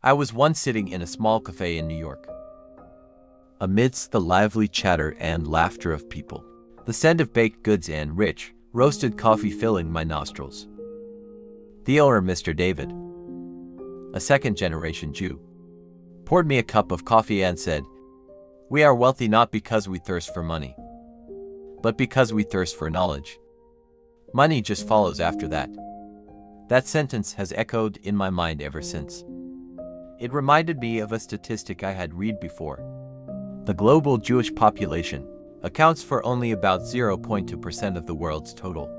I was once sitting in a small cafe in New York, amidst the lively chatter and laughter of people, the scent of baked goods and rich, roasted coffee filling my nostrils. The owner, Mr. David, a second-generation Jew, poured me a cup of coffee and said, "We are wealthy not because we thirst for money, but because we thirst for knowledge. Money just follows after that." That sentence has echoed in my mind ever since. It reminded me of a statistic I had read before. The global Jewish population accounts for only about 0.2% of the world's total.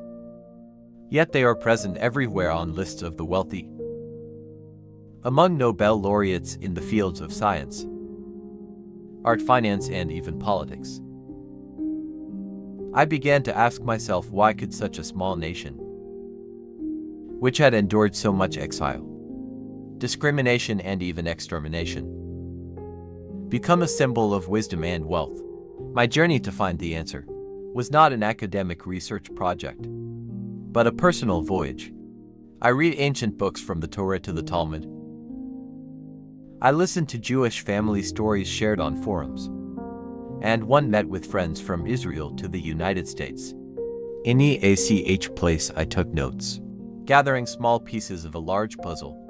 Yet they are present everywhere on lists of the wealthy. Among Nobel laureates in the fields of science, art, finance, and even politics. I began to ask myself, why could such a small nation, which had endured so much exile, discrimination, and even extermination, become a symbol of wisdom and wealth? My journey to find the answer was not an academic research project, but a personal voyage. I read ancient books from the Torah to the Talmud. I listened to Jewish family stories shared on forums, and one met with friends from Israel to the United States. In each place I took notes, gathering small pieces of a large puzzle,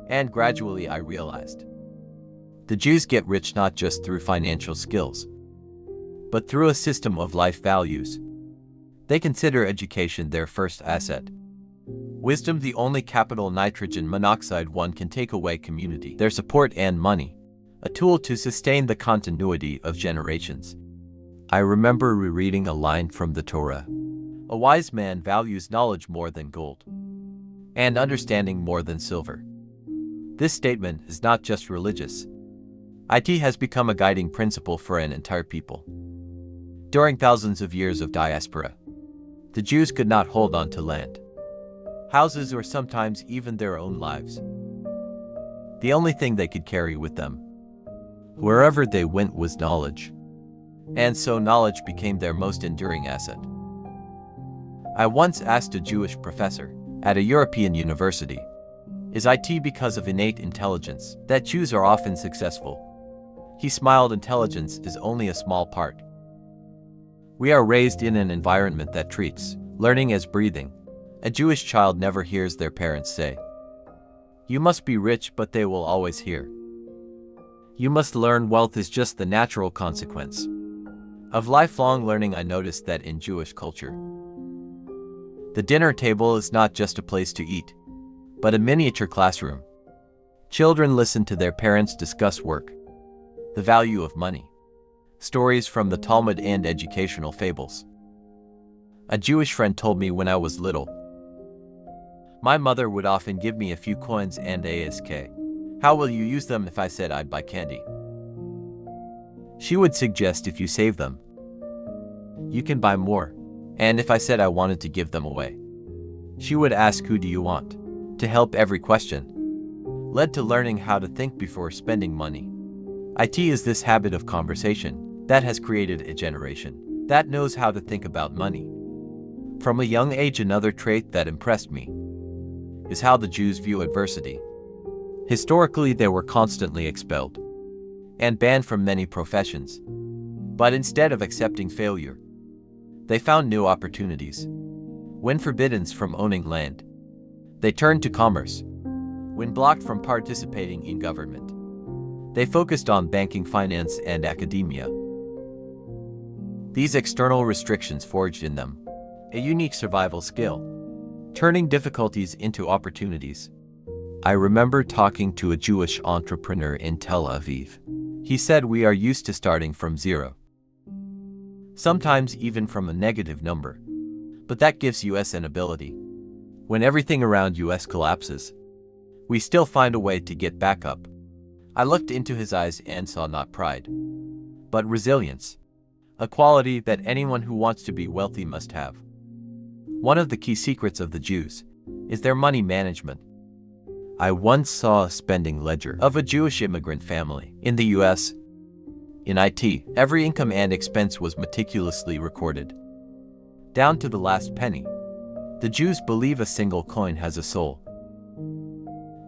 and gradually I realized the Jews get rich not just through financial skills, but through a system of life values. They consider education their first asset, wisdom the only capital, nitrogen monoxide one can take away, community their support, and money a tool to sustain the continuity of generations. I remember rereading a line from the Torah: "A wise man values knowledge more than gold, and understanding more than silver." This statement is not just religious. It has become a guiding principle for an entire people. During thousands of years of diaspora, the Jews could not hold on to land, houses, or sometimes even their own lives. The only thing they could carry with them, wherever they went, was knowledge. And so knowledge became their most enduring asset. I once asked a Jewish professor at a European university, "Is it because of innate intelligence that Jews are often successful?" He smiled. "Intelligence is only a small part. We are raised in an environment that treats learning as breathing." A Jewish child never hears their parents say, "You must be rich," but they will always hear, "You must learn." Wealth is just the natural consequence of lifelong learning. I noticed that in Jewish culture, the dinner table is not just a place to eat, but a miniature classroom. Children listen to their parents discuss work, the value of money, stories from the Talmud, and educational fables. A Jewish friend told me when I was little, my mother would often give me a few coins and ask, "How will you use them?" If I said I'd buy candy, she would suggest, "If you save them, you can buy more." And if I said I wanted to give them away, she would ask, "Who do you want to help?" Every question led to learning how to think before spending money. It is this habit of conversation that has created a generation that knows how to think about money. From a young age, another trait that impressed me is how the Jews view adversity. Historically, they were constantly expelled and banned from many professions. But instead of accepting failure, they found new opportunities. When forbidden from owning land, they turned to commerce. When blocked from participating in government, they focused on banking, finance, and academia. These external restrictions forged in them a unique survival skill, turning difficulties into opportunities. I remember talking to a Jewish entrepreneur in Tel Aviv. He said, "We are used to starting from zero, sometimes even from a negative number. But that gives us an ability. When everything around us collapses, we still find a way to get back up." I looked into his eyes and saw not pride, but resilience, a quality that anyone who wants to be wealthy must have. One of the key secrets of the Jews is their money management. I once saw a spending ledger of a Jewish immigrant family in the US. In it, every income and expense was meticulously recorded, down to the last penny. The Jews believe a single coin has a soul.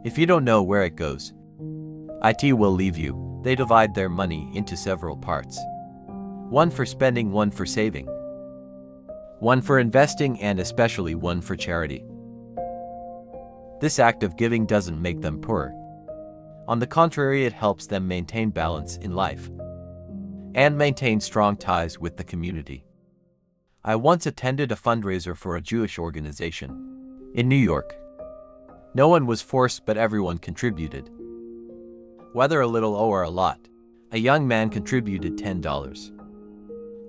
If you don't know where it goes, IT will leave you. They divide their money into several parts. One for spending, one for saving, one for investing, and especially one for charity. This act of giving doesn't make them poor. On the contrary, it helps them maintain balance in life and maintain strong ties with the community. I once attended a fundraiser for a Jewish organization in New York. No one was forced, but everyone contributed. Whether a little or a lot, a young man contributed $10,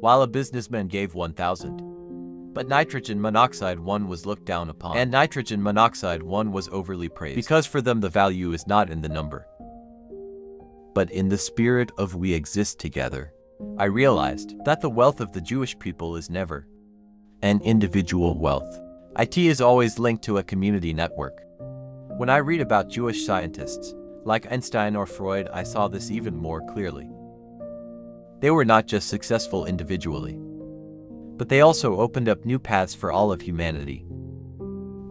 while a businessman gave $1,000. But nitrogen monoxide one was looked down upon, and nitrogen monoxide one was overly praised, because for them the value is not in the number, but in the spirit of we exist together. I realized that the wealth of the Jewish people is never an individual wealth. IT is always linked to a community network. When I read about Jewish scientists, like Einstein or Freud, I saw this even more clearly. They were not just successful individually, but they also opened up new paths for all of humanity.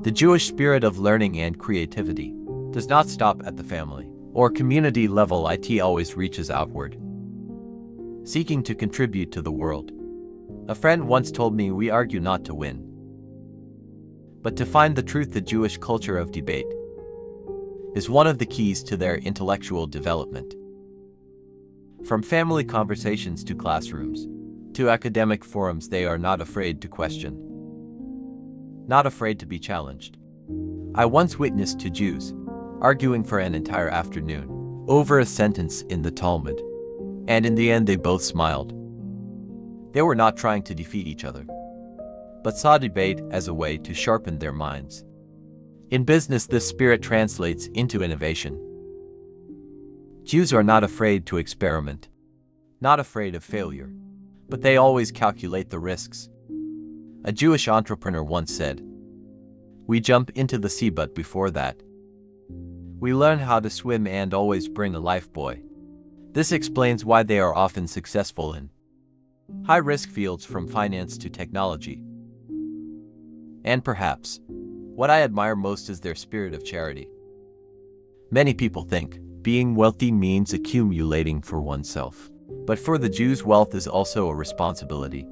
The Jewish spirit of learning and creativity does not stop at the family or community level. IT always reaches outward, seeking to contribute to the world. A friend once told me, we argue not to win, but to find the truth. The Jewish culture of debate is one of the keys to their intellectual development. From family conversations to classrooms, to academic forums, they are not afraid to question, not afraid to be challenged. I once witnessed two Jews arguing for an entire afternoon over a sentence in the Talmud, and in the end they both smiled. They were not trying to defeat each other, but saw debate as a way to sharpen their minds. In business, this spirit translates into innovation. Jews are not afraid to experiment, not afraid of failure, but they always calculate the risks. A Jewish entrepreneur once said, "We jump into the sea, but before that, we learn how to swim and always bring a lifebuoy." This explains why they are often successful in high-risk fields, from finance to technology. And perhaps what I admire most is their spirit of charity. Many people think being wealthy means accumulating for oneself. But for the Jews, wealth is also a responsibility.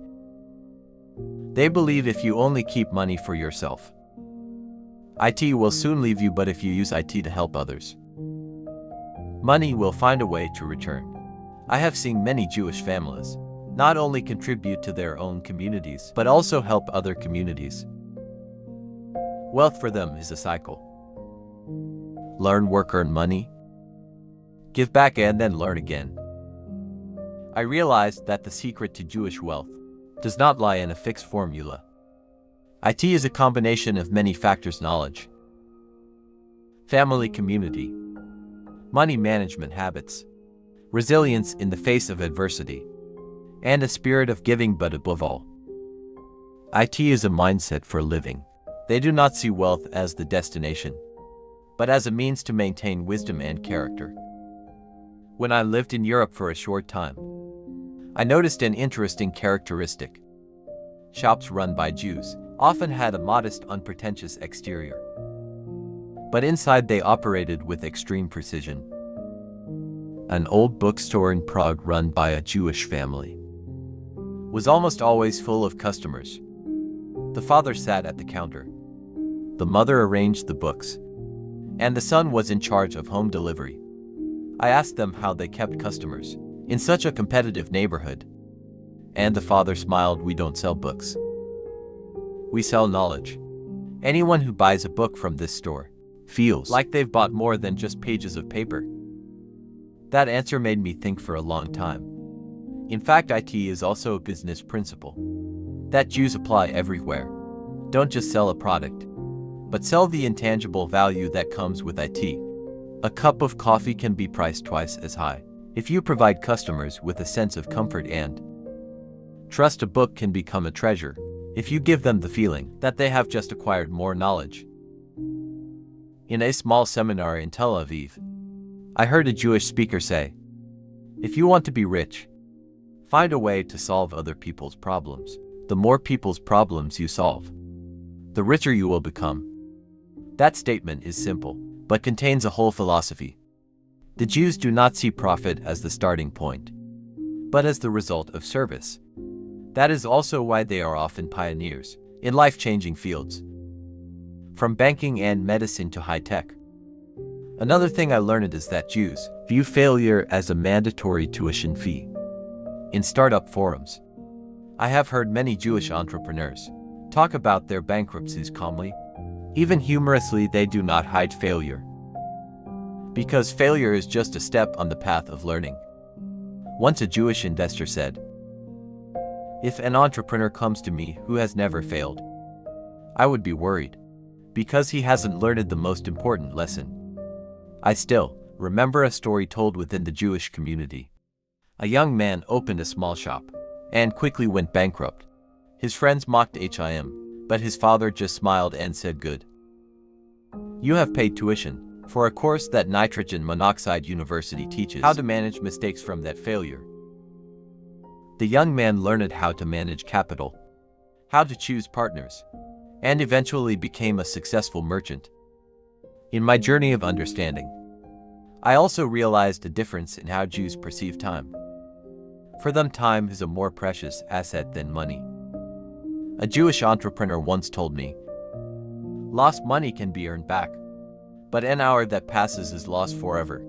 They believe if you only keep money for yourself, IT will soon leave you, but if you use IT to help others, money will find a way to return. I have seen many Jewish families not only contribute to their own communities, but also help other communities. Wealth for them is a cycle. Learn, work, earn money, give back, and then learn again. I realized that the secret to Jewish wealth does not lie in a fixed formula. IT is a combination of many factors: knowledge, family, community, money management habits, resilience in the face of adversity, and a spirit of giving. But above all, IT is a mindset for living. They do not see wealth as the destination, but as a means to maintain wisdom and character. When I lived in Europe for a short time, I noticed an interesting characteristic. Shops run by Jews often had a modest, unpretentious exterior, but inside they operated with extreme precision. An old bookstore in Prague run by a Jewish family was almost always full of customers. The father sat at the counter, the mother arranged the books, and the son was in charge of home delivery. I asked them how they kept customers in such a competitive neighborhood, and the father smiled. "We don't sell books. We sell knowledge. Anyone who buys a book from this store feels like they've bought more than just pages of paper." That answer made me think for a long time. In fact, IT is also a business principle that Jews apply everywhere. Don't just sell a product, but sell the intangible value that comes with IT. A cup of coffee can be priced twice as high if you provide customers with a sense of comfort and trust. A book can become a treasure if you give them the feeling that they have just acquired more knowledge. In a small seminar in Tel Aviv, I heard a Jewish speaker say, "If you want to be rich, find a way to solve other people's problems. The more people's problems you solve, the richer you will become." That statement is simple, but contains a whole philosophy. The Jews do not see profit as the starting point, but as the result of service. That is also why they are often pioneers in life-changing fields, from banking and medicine to high-tech. Another thing I learned is that Jews view failure as a mandatory tuition fee. In startup forums, I have heard many Jewish entrepreneurs talk about their bankruptcies calmly. Even humorously, they do not hide failure, because failure is just a step on the path of learning. Once a Jewish investor said, "If an entrepreneur comes to me who has never failed, I would be worried, because he hasn't learned the most important lesson." I still remember a story told within the Jewish community. A young man opened a small shop and quickly went bankrupt. His friends mocked him, but his father just smiled and said, "Good. You have paid tuition for a course that Nitrogen Monoxide University teaches how to manage mistakes from that failure." The young man learned how to manage capital, how to choose partners, and eventually became a successful merchant. In my journey of understanding, I also realized a difference in how Jews perceive time. For them, time is a more precious asset than money. A Jewish entrepreneur once told me, "Lost money can be earned back, but an hour that passes is lost forever."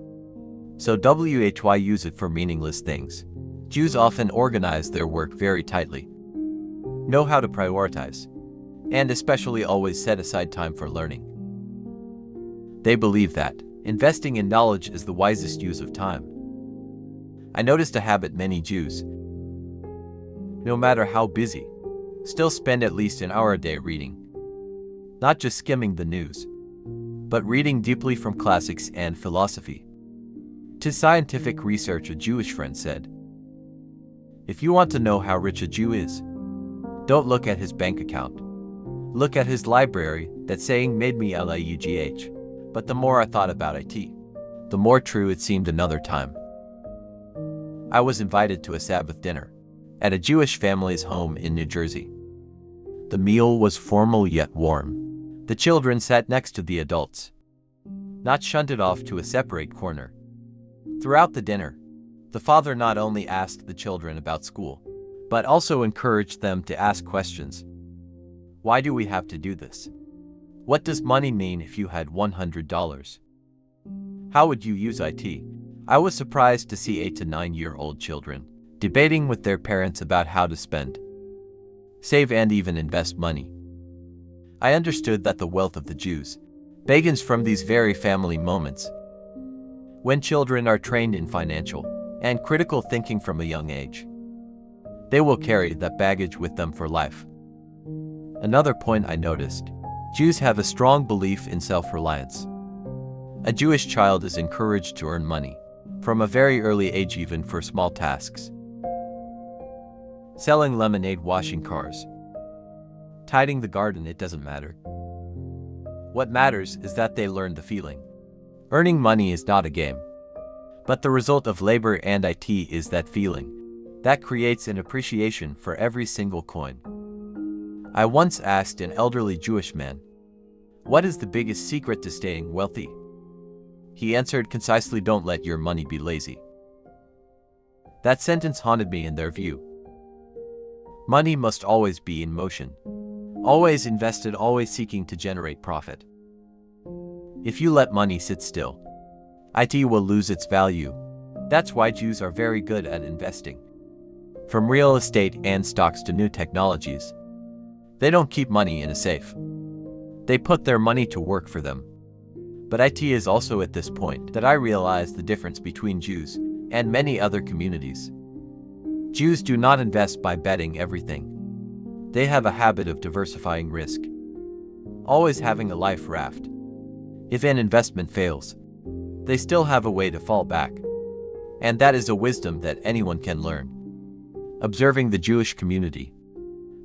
So why use it for meaningless things? Jews often organize their work very tightly, know how to prioritize, and especially always set aside time for learning. They believe that investing in knowledge is the wisest use of time. I noticed a habit many Jews, no matter how busy, still spend at least an hour a day reading. Not just skimming the news, but reading deeply from classics and philosophy. To scientific research, a Jewish friend said, "If you want to know how rich a Jew is, don't look at his bank account. Look at his library." That saying made me laugh, but the more I thought about it, the more true it seemed. Another time, I was invited to a Sabbath dinner at a Jewish family's home in New Jersey. The meal was formal yet warm. The children sat next to the adults, not shunted off to a separate corner. Throughout the dinner, the father not only asked the children about school, but also encouraged them to ask questions. Why do we have to do this? What does money mean if you had $100? How would you use it? I was surprised to see 8 to 9-year-old children debating with their parents about how to spend, save, and even invest money. I understood that the wealth of the Jews begins from these very family moments. When children are trained in financial and critical thinking from a young age, they will carry that baggage with them for life. Another point I noticed, Jews have a strong belief in self-reliance. A Jewish child is encouraged to earn money from a very early age, even for small tasks. Selling lemonade, washing cars, tidying the garden, it doesn't matter. What matters is that they learn the feeling. Earning money is not a game, but the result of labor, and it is that feeling that creates an appreciation for every single coin. I once asked an elderly Jewish man, "What is the biggest secret to staying wealthy?" He answered concisely, "Don't let your money be lazy." That sentence haunted me. In their view, money must always be in motion, always invested, always seeking to generate profit. If you let money sit still, it will lose its value. That's why Jews are very good at investing. From real estate and stocks to new technologies, they don't keep money in a safe. They put their money to work for them. But it is also at this point that I realized the difference between Jews and many other communities. Jews do not invest by betting everything. They have a habit of diversifying risk, always having a life raft. If an investment fails, they still have a way to fall back. And that is a wisdom that anyone can learn. Observing the Jewish community,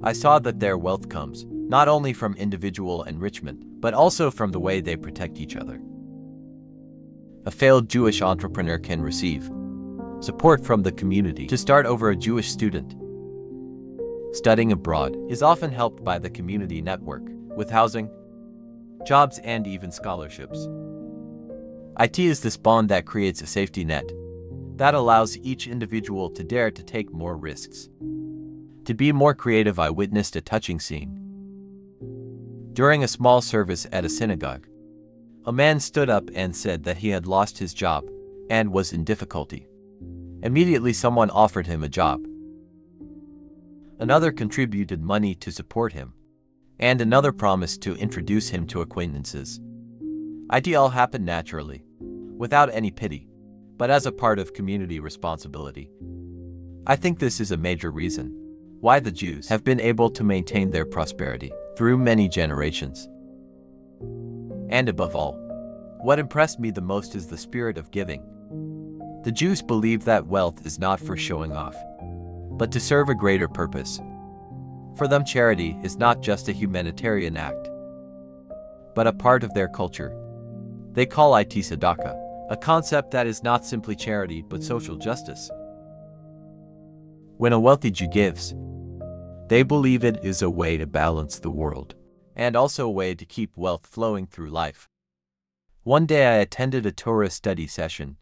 I saw that their wealth comes not only from individual enrichment, but also from the way they protect each other. A failed Jewish entrepreneur can receive support from the community to start over. A Jewish student studying abroad is often helped by the community network with housing, jobs, and even scholarships. IT is the spawn that creates a safety net that allows each individual to dare to take more risks. To be more creative, I witnessed a touching scene. During a small service at a synagogue, a man stood up and said that he had lost his job and was in difficulty. Immediately, someone offered him a job. Another contributed money to support him, and another promised to introduce him to acquaintances. It all happened naturally, without any pity, but as a part of community responsibility. I think this is a major reason why the Jews have been able to maintain their prosperity through many generations. And above all, what impressed me the most is the spirit of giving. The Jews believe that wealth is not for showing off, but to serve a greater purpose. For them, charity is not just a humanitarian act, but a part of their culture. They call it tzedakah, a concept that is not simply charity but social justice. When a wealthy Jew gives, they believe it is a way to balance the world, and also a way to keep wealth flowing through life. One day I attended a Torah study session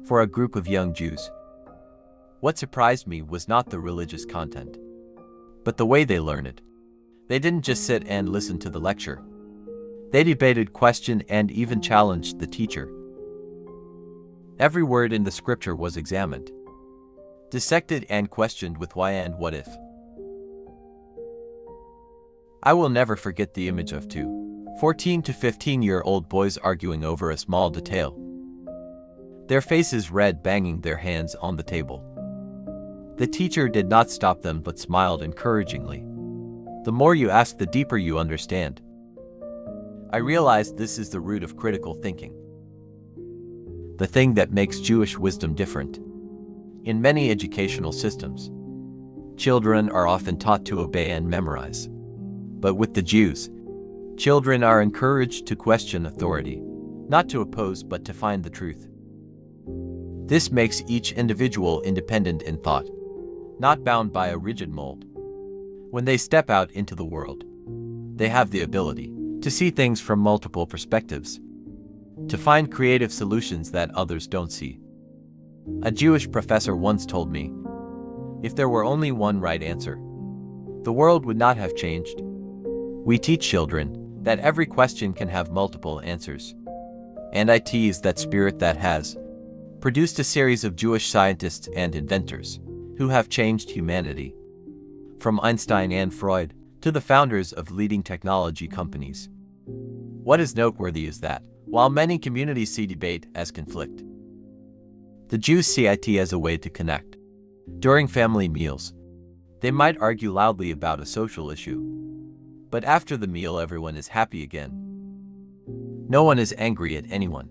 for a group of young Jews. What surprised me was not the religious content, but the way they learn it. They didn't just sit and listen to the lecture. They debated, questioned, and even challenged the teacher. Every word in the scripture was examined, dissected, and questioned with why and what if. I will never forget the image of two 14 to 15-year-old boys arguing over a small detail. Their faces red, banging their hands on the table. The teacher did not stop them but smiled encouragingly. The more you ask, the deeper you understand. I realized this is the root of critical thinking, the thing that makes Jewish wisdom different. In many educational systems, children are often taught to obey and memorize. But with the Jews, children are encouraged to question authority, not to oppose but to find the truth. This makes each individual independent in thought, not bound by a rigid mold. When they step out into the world, they have the ability to see things from multiple perspectives, to find creative solutions that others don't see. A Jewish professor once told me, if there were only one right answer, the world would not have changed. We teach children that every question can have multiple answers. And it is that spirit that has produced a series of Jewish scientists and inventors who have changed humanity. From Einstein and Freud to the founders of leading technology companies. What is noteworthy is that, while many communities see debate as conflict, the Jews see it as a way to connect. During family meals, they might argue loudly about a social issue, but after the meal everyone is happy again. No one is angry at anyone,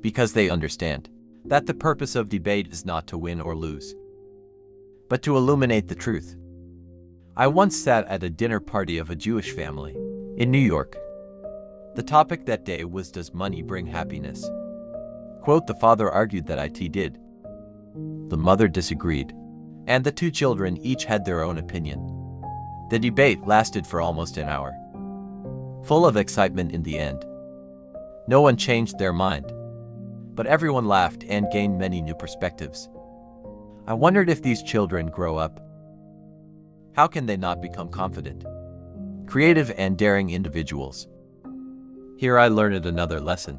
because they understand that the purpose of debate is not to win or lose, but to illuminate the truth. I once sat at a dinner party of a Jewish family in New York. The topic that day was, does money bring happiness? Quote, the father argued that it did. The mother disagreed, and the two children each had their own opinion. The debate lasted for almost an hour, full of excitement in the end. No one changed their mind, but everyone laughed and gained many new perspectives. I wondered, if these children grow up, how can they not become confident, creative, and daring individuals? Here I learned another lesson.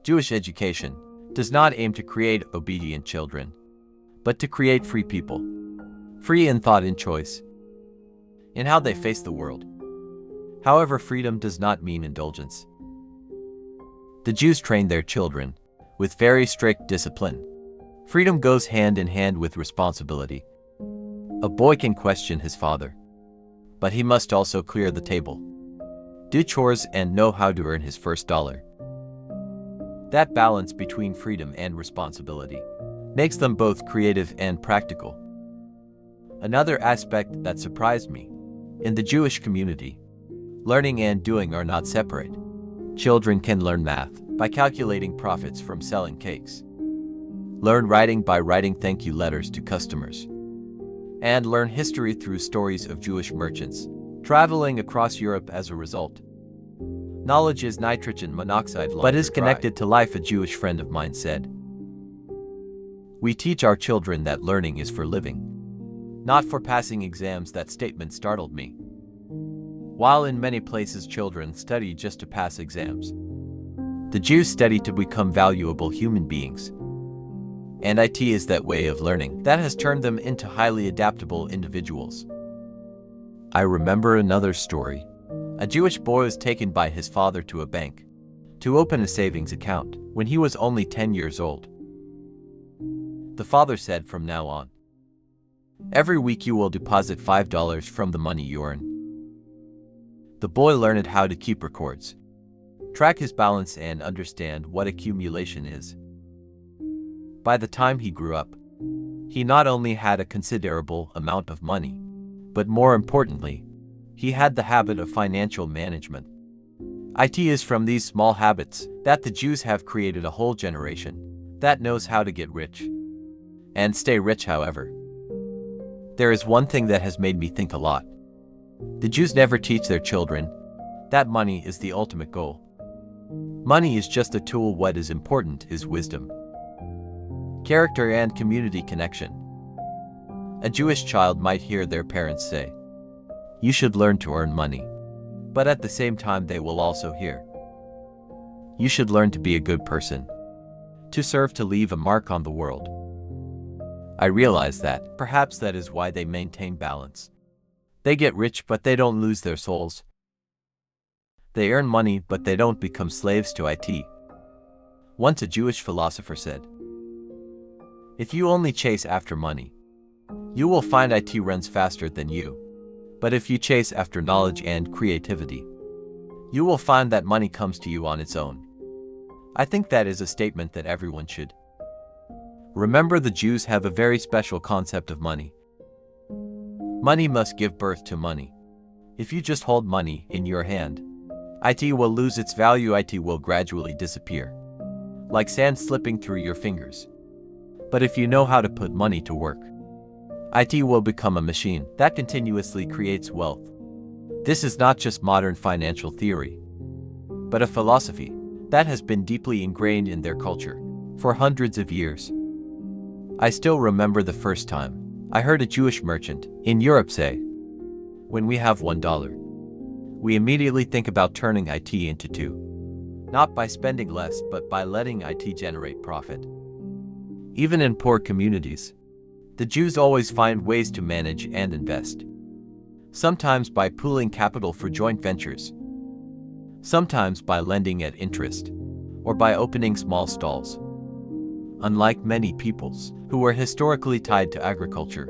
Jewish education does not aim to create obedient children, but to create free people, free in thought and choice, in how they face the world. However, freedom does not mean indulgence. The Jews train their children with very strict discipline. Freedom goes hand in hand with responsibility. A boy can question his father, but he must also clear the table, do chores, and know how to earn his first dollar. That balance between freedom and responsibility makes them both creative and practical. Another aspect that surprised me, in the Jewish community, learning and doing are not separate. Children can learn math by calculating profits from selling cakes, learn writing by writing thank you letters to customers, and learn history through stories of Jewish merchants traveling across Europe as a result. Knowledge is nitrogen monoxide, but is connected to life, a Jewish friend of mine said. We teach our children that learning is for living, not for passing exams. That statement startled me. While in many places children study just to pass exams, the Jews study to become valuable human beings. And IT is that way of learning that has turned them into highly adaptable individuals. I remember another story. A Jewish boy was taken by his father to a bank to open a savings account when he was only 10 years old. The father said, "From now on, every week you will deposit $5 from the money you earn." The boy learned how to keep records, track his balance, and understand what accumulation is. By the time he grew up, he not only had a considerable amount of money, but more importantly, he had the habit of financial management. It is from these small habits that the Jews have created a whole generation that knows how to get rich and stay rich. However, there is one thing that has made me think a lot. The Jews never teach their children that money is the ultimate goal. Money is just a tool. What is important is wisdom, character, and community connection. A Jewish child might hear their parents say, "You should learn to earn money," but at the same time they will also hear, "You should learn to be a good person, to serve, to leave a mark on the world." I realize that perhaps that is why they maintain balance. They get rich, but they don't lose their souls. They earn money, but they don't become slaves to IT. Once a Jewish philosopher said, "If you only chase after money, you will find IT runs faster than you. But if you chase after knowledge and creativity, you will find that money comes to you on its own." I think that is a statement that everyone should remember. The Jews have a very special concept of money. Money must give birth to money. If you just hold money in your hand, IT will lose its value. IT will gradually disappear, like sand slipping through your fingers. But if you know how to put money to work, IT will become a machine that continuously creates wealth. This is not just modern financial theory, but a philosophy that has been deeply ingrained in their culture for hundreds of years. I still remember the first time I heard a Jewish merchant in Europe say, "When we have $1, we immediately think about turning IT into $2. Not by spending less, but by letting IT generate profit." Even in poor communities, the Jews always find ways to manage and invest. Sometimes by pooling capital for joint ventures, sometimes by lending at interest, or by opening small stalls. Unlike many peoples who were historically tied to agriculture,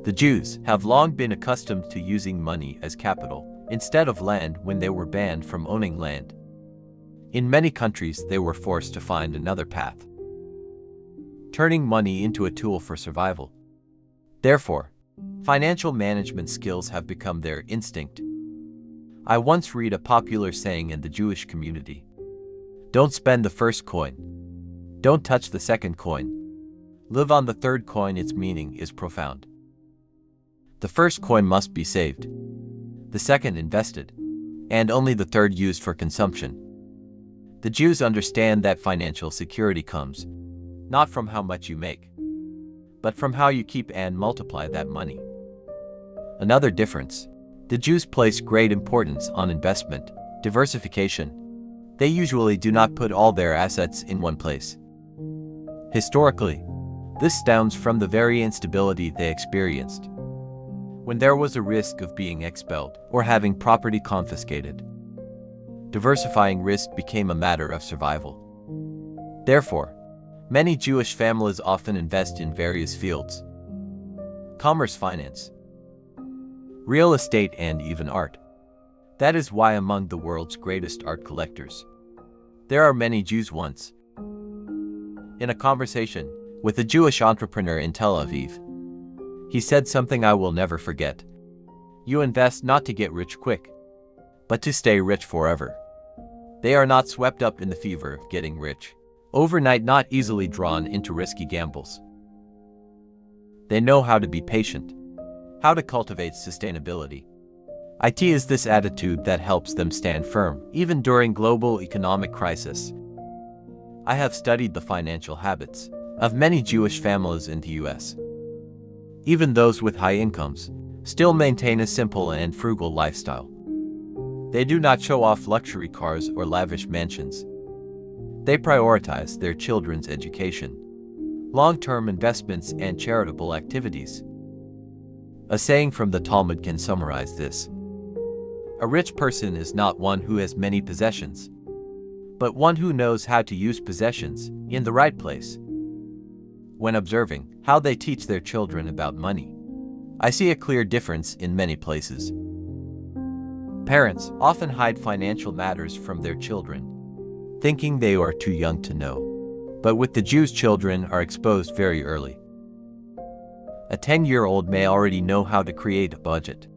the Jews have long been accustomed to using money as capital instead of land when they were banned from owning land. In many countries, they were forced to find another path, turning money into a tool for survival. Therefore, financial management skills have become their instinct. I once read a popular saying in the Jewish community: "Don't spend the first coin. Don't touch the second coin. Live on the third coin." Its meaning is profound. The first coin must be saved, the second invested, and only the third used for consumption. The Jews understand that financial security comes not from how much you make, but from how you keep and multiply that money. Another difference: the Jews place great importance on investment, diversification. They usually do not put all their assets in one place. Historically, this stems from the very instability they experienced. When there was a risk of being expelled or having property confiscated, diversifying risk became a matter of survival. Therefore, many Jewish families often invest in various fields: commerce, finance, real estate, and even art. That is why among the world's greatest art collectors, there are many Jews. Once, in a conversation with a Jewish entrepreneur in Tel Aviv, he said something I will never forget: "You invest not to get rich quick, but to stay rich forever." They are not swept up in the fever of getting rich overnight, not easily drawn into risky gambles. They know how to be patient, how to cultivate sustainability. IT is this attitude that helps them stand firm, even during global economic crisis. I have studied the financial habits of many Jewish families in the US. Even those with high incomes still maintain a simple and frugal lifestyle. They do not show off luxury cars or lavish mansions. They prioritize their children's education, long-term investments, and charitable activities. A saying from the Talmud can summarize this. A rich person is not one who has many possessions, but one who knows how to use possessions in the right place. When observing how they teach their children about money, I see a clear difference in many places. Parents often hide financial matters from their children, thinking they are too young to know. But with the Jews, children are exposed very early. A 10-year-old may already know how to create a budget,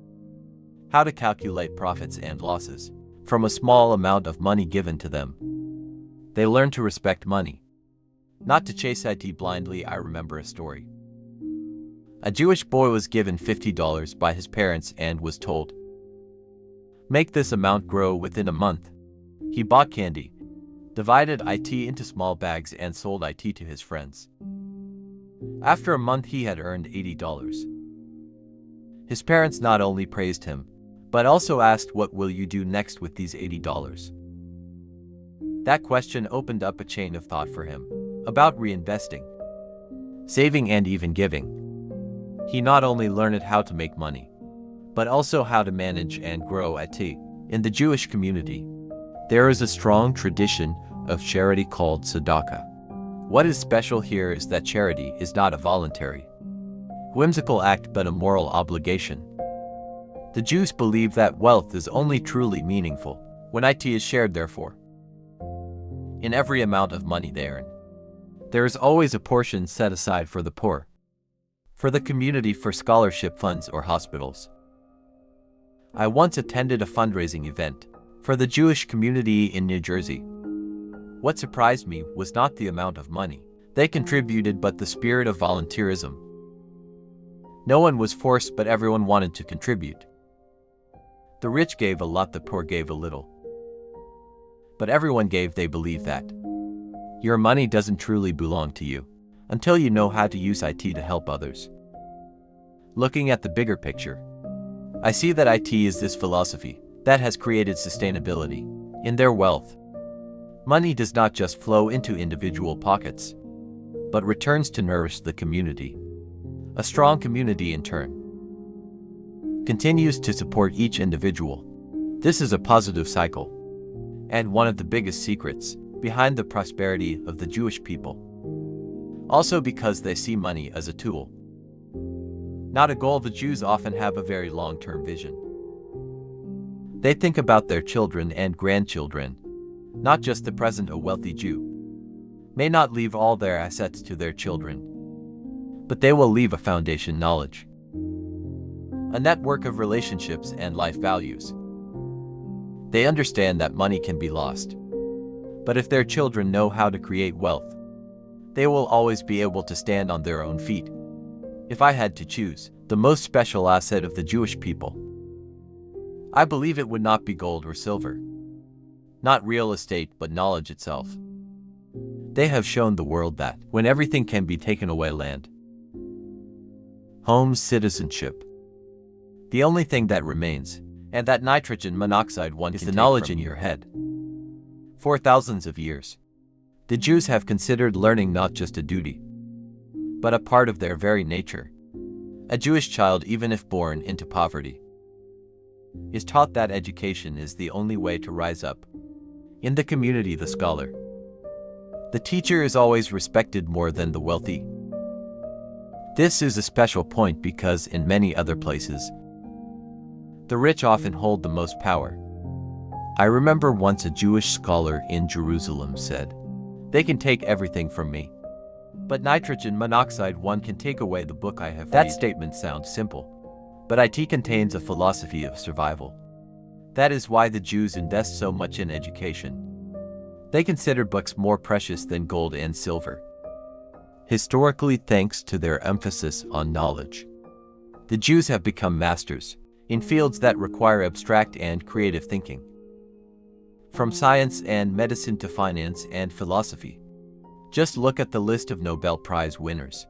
how to calculate profits and losses from a small amount of money given to them. They learn to respect money, not to chase it blindly. I remember a story. A Jewish boy was given $50 by his parents and was told, "Make this amount grow within a month." He bought candy, divided it into small bags, and sold it to his friends. After a month, he had earned $80. His parents not only praised him, but also asked, "What will you do next with these $80? That question opened up a chain of thought for him about reinvesting, saving, and even giving. He not only learned how to make money, but also how to manage and grow it. In the Jewish community, there is a strong tradition of charity called tzedakah. What is special here is that charity is not a voluntary, whimsical act but a moral obligation. The Jews believe that wealth is only truly meaningful when it is shared. Therefore, in every amount of money they earn, there is always a portion set aside for the poor, for the community, for scholarship funds or hospitals. I once attended a fundraising event for the Jewish community in New Jersey. What surprised me was not the amount of money they contributed, but the spirit of volunteerism. No one was forced, but everyone wanted to contribute. The rich gave a lot, the poor gave a little. But everyone gave. They believe that your money doesn't truly belong to you until you know how to use it to help others. Looking at the bigger picture, I see that it is this philosophy that has created sustainability in their wealth. Money does not just flow into individual pockets, but returns to nourish the community. A strong community, in turn, continues to support each individual. This is a positive cycle, and one of the biggest secrets behind the prosperity of the Jewish people. Also because they see money as a tool, not a goal. The Jews often have a very long-term vision. They think about their children and grandchildren, not just the present. A wealthy Jew may not leave all their assets to their children, but they will leave a foundation, knowledge, a network of relationships and life values. They understand that money can be lost, but if their children know how to create wealth, they will always be able to stand on their own feet. If I had to choose the most special asset of the Jewish people, I believe it would not be gold or silver, not real estate, but knowledge itself. They have shown the world that when everything can be taken away, land, homes, citizenship, the only thing that remains, and that nitrogen monoxide one is the knowledge in your head. For thousands of years, the Jews have considered learning not just a duty, but a part of their very nature. A Jewish child, even if born into poverty, is taught that education is the only way to rise up in the community. The scholar, the teacher, is always respected more than the wealthy. This is a special point because in many other places, the rich often hold the most power. I remember once a Jewish scholar in Jerusalem said, "They can take everything from me, but nitrogen monoxide one can take away the book I have read." That statement sounds simple, but it contains a philosophy of survival. That is why the Jews invest so much in education. They consider books more precious than gold and silver. Historically, thanks to their emphasis on knowledge, the Jews have become masters in fields that require abstract and creative thinking. From science and medicine to finance and philosophy. Just look at the list of Nobel Prize winners.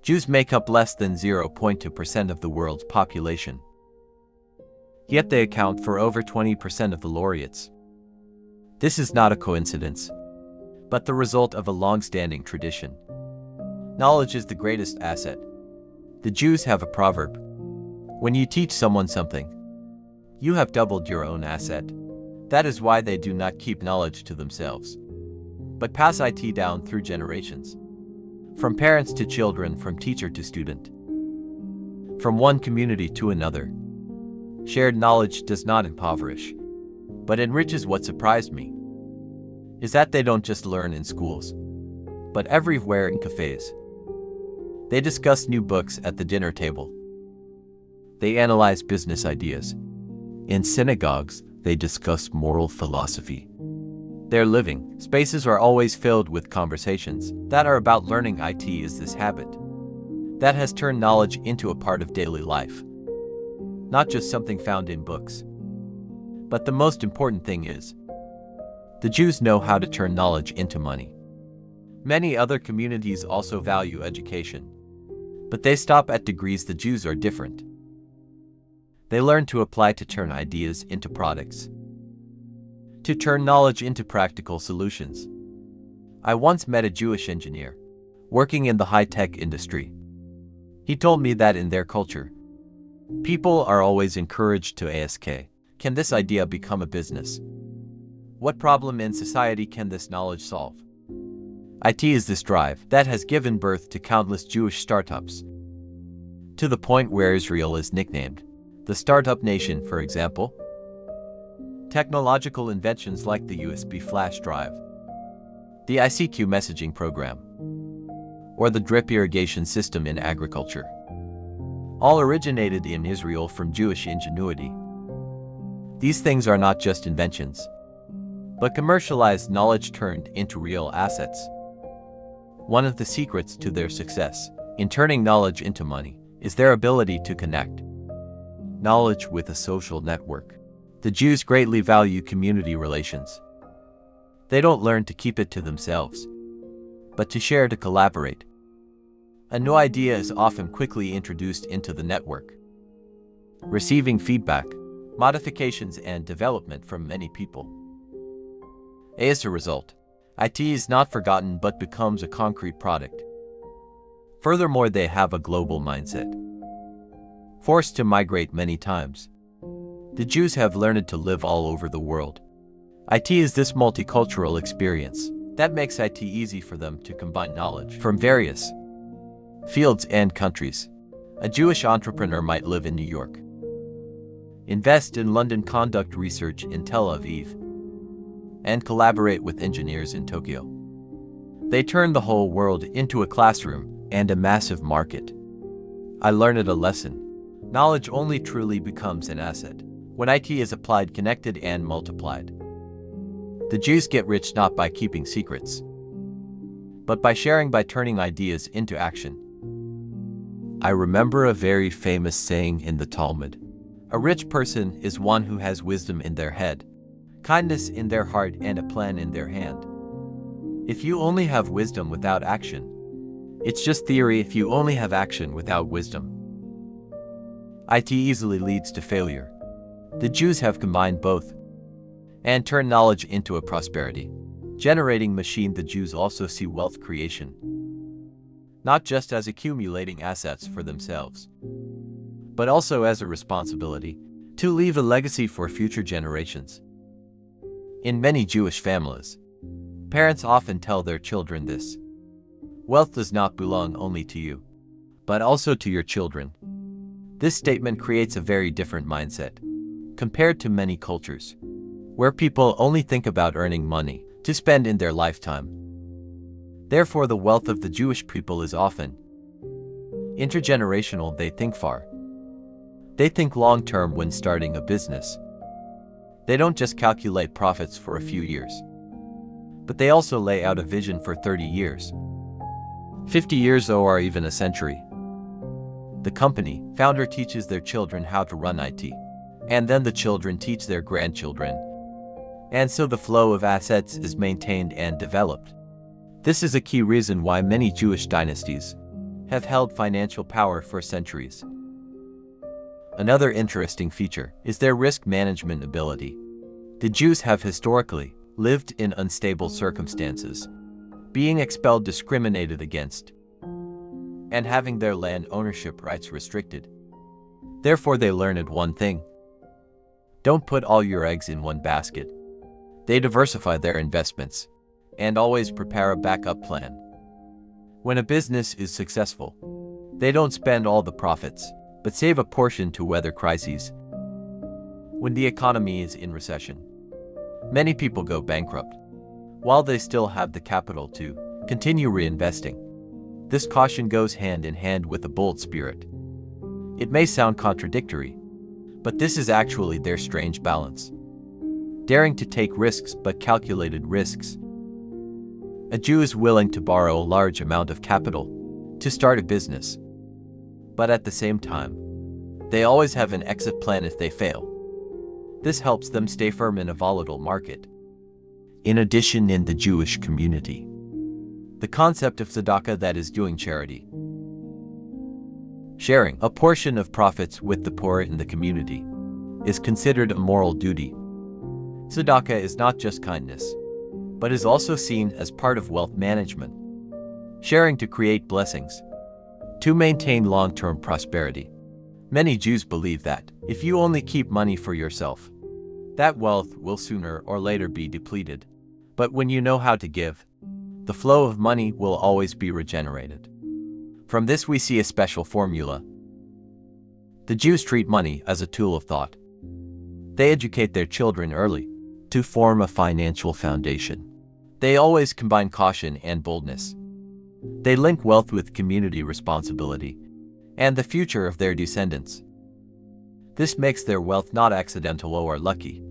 Jews make up less than 0.2% of the world's population. Yet they account for over 20% of the laureates. This is not a coincidence, but the result of a long-standing tradition. Knowledge is the greatest asset. The Jews have a proverb. When you teach someone something, you have doubled your own asset. That is why they do not keep knowledge to themselves, but pass it down through generations. From parents to children, from teacher to student. From one community to another. Shared knowledge does not impoverish, but enriches. What surprised me is that they don't just learn in schools, but everywhere in cafes. They discuss new books at the dinner table. They analyze business ideas. In synagogues, they discuss moral philosophy. Their living spaces are always filled with conversations that are about learning. It is this habit that has turned knowledge into a part of daily life. Not just something found in books. But the most important thing is, the Jews know how to turn knowledge into money. Many other communities also value education, but they stop at degrees. The Jews are different. They learn to apply, to turn ideas into products, to turn knowledge into practical solutions. I once met a Jewish engineer working in the high-tech industry. He told me that in their culture, people are always encouraged to ask, can this idea become a business? What problem in society can this knowledge solve? It is this drive that has given birth to countless Jewish startups, to the point where Israel is nicknamed the startup nation. For example, technological inventions like the USB flash drive, the ICQ messaging program, or the drip irrigation system in agriculture, all originated in Israel from Jewish ingenuity. These things are not just inventions, but commercialized knowledge turned into real assets. One of the secrets to their success in turning knowledge into money is their ability to connect knowledge with a social network. The Jews greatly value community relations. They don't learn to keep it to themselves, but to share, to collaborate. A new idea is often quickly introduced into the network, receiving feedback, modifications, and development from many people. As a result, IT is not forgotten but becomes a concrete product. Furthermore, they have a global mindset. Forced to migrate many times, the Jews have learned to live all over the world. IT is this multicultural experience that makes IT easy for them to combine knowledge from various fields and countries. A Jewish entrepreneur might live in New York, invest in London, conduct research in Tel Aviv, and collaborate with engineers in Tokyo. They turn the whole world into a classroom and a massive market. I learned a lesson. Knowledge only truly becomes an asset when IT is applied, connected, and multiplied. The Jews get rich not by keeping secrets, but by sharing, by turning ideas into action. I remember a very famous saying in the Talmud. A rich person is one who has wisdom in their head, kindness in their heart, and a plan in their hand. If you only have wisdom without action, it's just theory. If you only have action without wisdom, IT easily leads to failure. The Jews have combined both and turned knowledge into a prosperity generating machine. The Jews also see wealth creation not just as accumulating assets for themselves, but also as a responsibility to leave a legacy for future generations. In many Jewish families, parents often tell their children this: wealth does not belong only to you, but also to your children. This statement creates a very different mindset compared to many cultures, where people only think about earning money to spend in their lifetime. Therefore, the wealth of the Jewish people is often intergenerational. They think far. They think long-term when starting a business. They don't just calculate profits for a few years, but they also lay out a vision for 30 years, 50 years, or even a century. The company founder teaches their children how to run IT, and then the children teach their grandchildren. And so the flow of assets is maintained and developed. This is a key reason why many Jewish dynasties have held financial power for centuries. Another interesting feature is their risk management ability. The Jews have historically lived in unstable circumstances, being expelled, discriminated against, and having their land ownership rights restricted. Therefore, they learned one thing: don't put all your eggs in one basket. They diversify their investments and always prepare a backup plan. When a business is successful, they don't spend all the profits, but save a portion to weather crises. When the economy is in recession, many people go bankrupt, while they still have the capital to continue reinvesting. This caution goes hand in hand with a bold spirit. It may sound contradictory, but this is actually their strange balance. Daring to take risks, but calculated risks. A Jew is willing to borrow a large amount of capital to start a business, but at the same time, they always have an exit plan if they fail. This helps them stay firm in a volatile market. In addition, in the Jewish community, the concept of tzedakah, that is doing charity, sharing a portion of profits with the poor in the community, is considered a moral duty. Tzedakah is not just kindness, but is also seen as part of wealth management, sharing to create blessings, to maintain long-term prosperity. Many Jews believe that if you only keep money for yourself, that wealth will sooner or later be depleted. But when you know how to give, the flow of money will always be regenerated. From this we see a special formula. The Jews treat money as a tool of thought. They educate their children early to form a financial foundation. They always combine caution and boldness. They link wealth with community responsibility and the future of their descendants. This makes their wealth not accidental or lucky,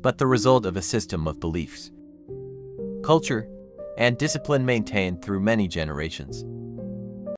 but the result of a system of beliefs, culture, and discipline maintained through many generations.